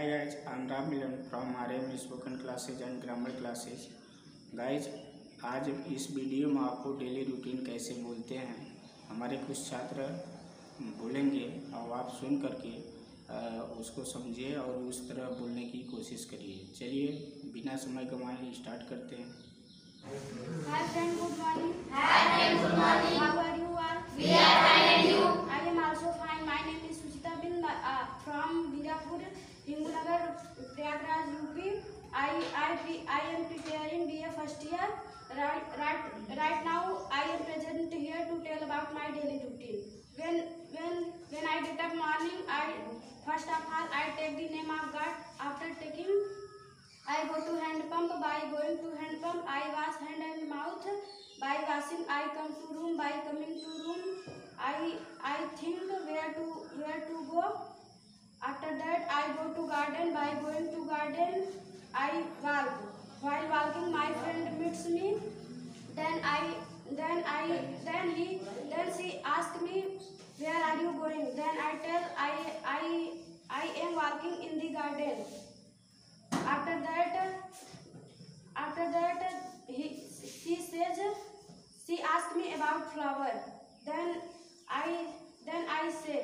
Hi guys, I'm Ram Milan from RM Spoken Classes and Grammar Classes. Guys, आज इस video में आपको daily routine कैसे बोलते हैं हमारे कुछ छात्र बोलेंगे और आप सुन करके उसको समझिए और उस तरह बोलने की कोशिश करिए। चलिए बिना समय गंवाए स्टार्ट करते हैं। Hi friend, good morning. Hi friend, good morning. How are you all? We are fine and you? I am also fine. My name is Suchita bin from Birapur, Hingulagar, Prayagraj, UP. I am preparing BA first year. Right now I am present here to tell about my daily routine. When I get up morning, first of all I take the name of God. After taking, I go to hand pump. By going to hand pump, I wash hand and mouth. By washing, I come to room. By coming to room, I think where to go. After that, I go to garden. By going to garden, I walk. While walking, my friend meets me. Then she asks me, where are you going? Then I tell I am walking in the garden. After that, she asked me about flower. Then I say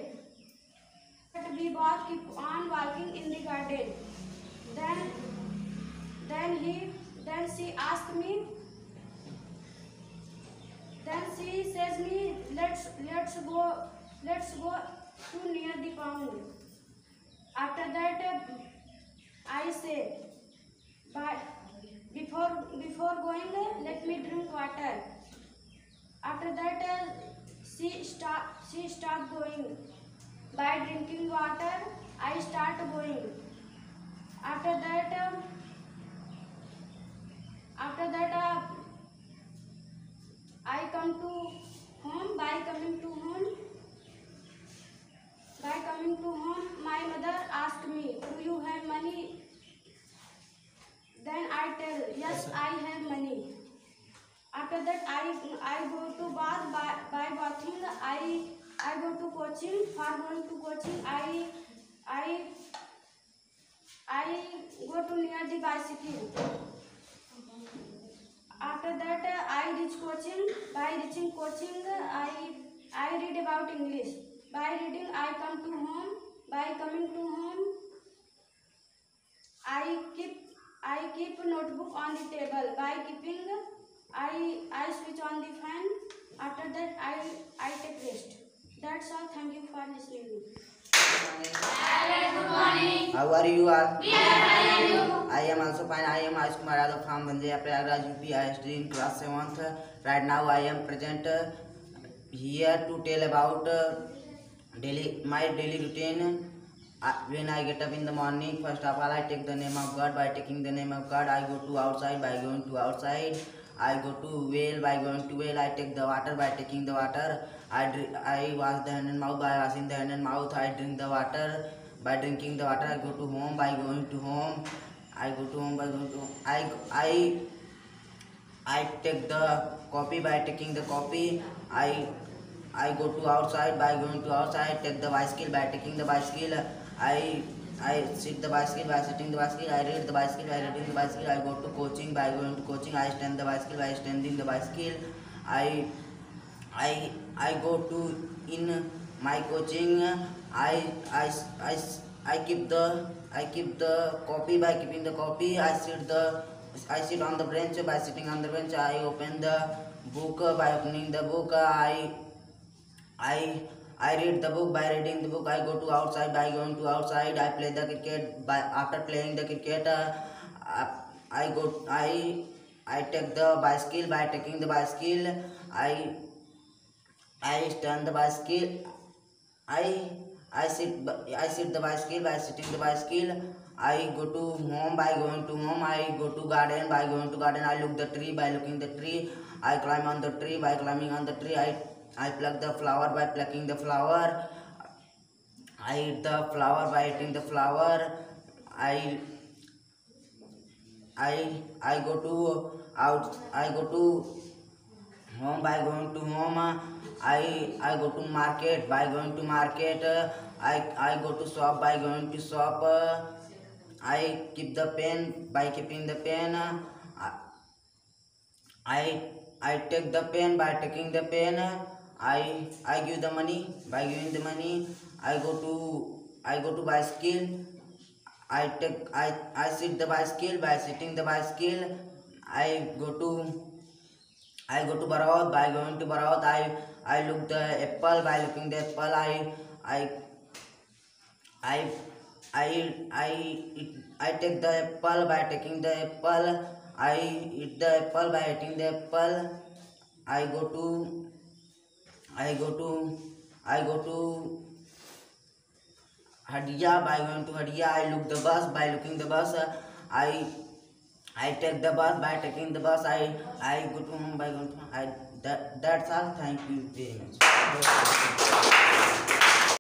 that we both keep on walking in the garden. Then she asked me. Then she says me, let's go to near the pond. After that, I say, but before going, let me drink water. After that, she stop going. By drinking water, I start going. After that, I come to home. By coming to home, my mother asked me, do you have money? Then I tell, yes, I have money. After that, I go to bath. By bathing, I go to coaching. For going to coaching, I go to near the bicycle. After that, I reach coaching. By reaching coaching, I read about English. By reading, I come to home. By coming to home, I keep notebook on the table. By keeping, I switch on the fan. After that, I take rest. That's all. Thank you for listening. Hi, good morning. How are you all? We are fine and you? I am also fine. I am Ayush Kumar Yadav from Banjaya Prayagraj UP. I study in class 7th. Right now I am present here to tell about my daily routine. When I get up in the morning, first of all I take the name of God. By taking the name of God, I go to outside. By going to outside, I go to well. By going to well, I take the water. By taking the water, I wash the hand and mouth. By washing the hand and mouth, I drink the water. By drinking the water, I go to home. By going to home, I go to home. By going to I take the coffee. By taking the coffee, I go to outside. By going to outside, take the bicycle. By taking the bicycle, I sit the bicycle. By sitting the bicycle, I read the bicycle. By reading the bicycle, I go to coaching. By going to coaching, I stand the bicycle. By standing the bicycle, I go to in my coaching. I keep the copy. By keeping the copy, I sit on the bench. By sitting on the bench, I open the book. By opening the book, I read the book. By reading the book, I go to outside. By going to outside, I play the cricket. After playing the cricket, I take the bicycle. By taking the bicycle, I stand the bicycle. I sit the bicycle. By sitting the bicycle, I go to home. By going to home, I go to garden. By going to garden, I look the tree. By looking the tree, I climb on the tree. By climbing on the tree, I pluck the flower. By plucking the flower, I eat the flower. By eating the flower, I go to home. By going to home, I go to market. By going to market, I go to shop. By going to shop, I keep the pen. By keeping the pen, I take the pen. By taking the pen, I give the money. By giving the money, I go to bicycle. I sit the bicycle. By sitting the bicycle, I go to Baraut. By going to Baraut, I look the apple. By looking the apple, I I I take the apple. By taking the apple, I eat the apple. By eating the apple, I go to I go to I go to Hadia. By going to Hadia, I look the bus. By looking the bus, I take the bus. By taking the bus, I go to home. By going to that's all. Thank you very much.